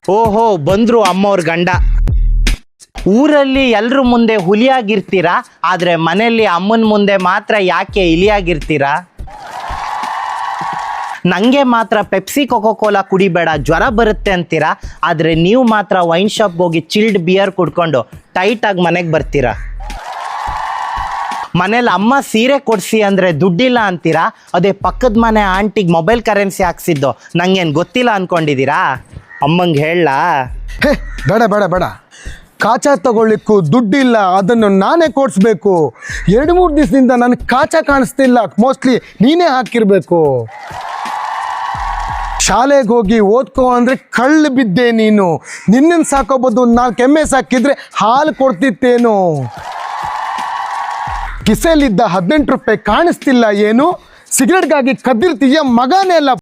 ಓಹೋ, ಬಂದ್ರು ಅಮ್ಮವ್ರ ಗಂಡ. ಊರಲ್ಲಿ ಎಲ್ರ ಮುಂದೆ ಹುಲಿಯಾಗಿರ್ತೀರಾ, ಆದ್ರೆ ಮನೆಯಲ್ಲಿ ಅಮ್ಮನ ಮುಂದೆ ಮಾತ್ರ ಯಾಕೆ ಇಲಿಯಾಗಿರ್ತೀರಾ? ನಂಗೆ ಮಾತ್ರ ಪೆಪ್ಸಿ ಕೋಕೋ-ಕೋಲಾ ಕುಡಿಬೇಡ ಜ್ವರ ಬರುತ್ತೆ ಅಂತೀರಾ, ಆದರೆ ನೀವು ಮಾತ್ರ ವೈನ್ ಶಾಪ್ಗೆ ಹೋಗಿ ಚಿಲ್ಡ್ ಬಿಯರ್ ಕುಡ್ಕೊಂಡು ಟೈಟಾಗಿ ಮನೆಗೆ ಬರ್ತೀರಾ. ಮನೇಲಿ ಅಮ್ಮ ಸೀರೆ ಕೊಡಿಸಿ ಅಂದರೆ ದುಡ್ಡಿಲ್ಲ ಅಂತೀರಾ, ಅದೇ ಪಕ್ಕದ ಮನೆ ಆಂಟಿಗೆ ಮೊಬೈಲ್ ಕರೆನ್ಸಿ ಹಾಕ್ಸಿದ್ದು ನಂಗೇನು ಗೊತ್ತಿಲ್ಲ ಅಂದ್ಕೊಂಡಿದ್ದೀರಾ? ಅಮ್ಮಂಗೆ ಹೇಳಲಾ? ಹೇ, ಬೇಡ ಬೇಡ ಬೇಡ. ಕಾಚಾ ತಗೊಳ್ಳಿಕ್ಕೂ ದುಡ್ಡಿಲ್ಲ, ಅದನ್ನು ನಾನೇ ಕೊಡಿಸ್ಬೇಕು. 2-3 ದಿವಸದಿಂದ ನನಗೆ ಕಾಚಾ ಕಾಣಿಸ್ತಿಲ್ಲ, ಮೋಸ್ಟ್ಲಿ ನೀನೇ ಹಾಕಿರಬೇಕು. ಶಾಲೆಗೆ ಹೋಗಿ ಓದ್ಕೋ ಅಂದರೆ ಕಳ್ಳು ಬಿದ್ದೆ ನೀನು. ನಿನ್ನನ್ನು ಸಾಕೋಬೋದು, 4 ಎಮ್ಮೆ ಸಾಕಿದ್ರೆ ಹಾಲು ಕೊಡ್ತಿತ್ತೇನು? ಕಿಸೆಯಲ್ಲಿದ್ದ 18 ರೂಪಾಯಿ ಕಾಣಿಸ್ತಿಲ್ಲ ಏನು? ಸಿಗರೆಟ್ಗಾಗಿ ಕದ್ದಿರ್ತೀಯ ಮಗನೇ ಅಲ್ಲ.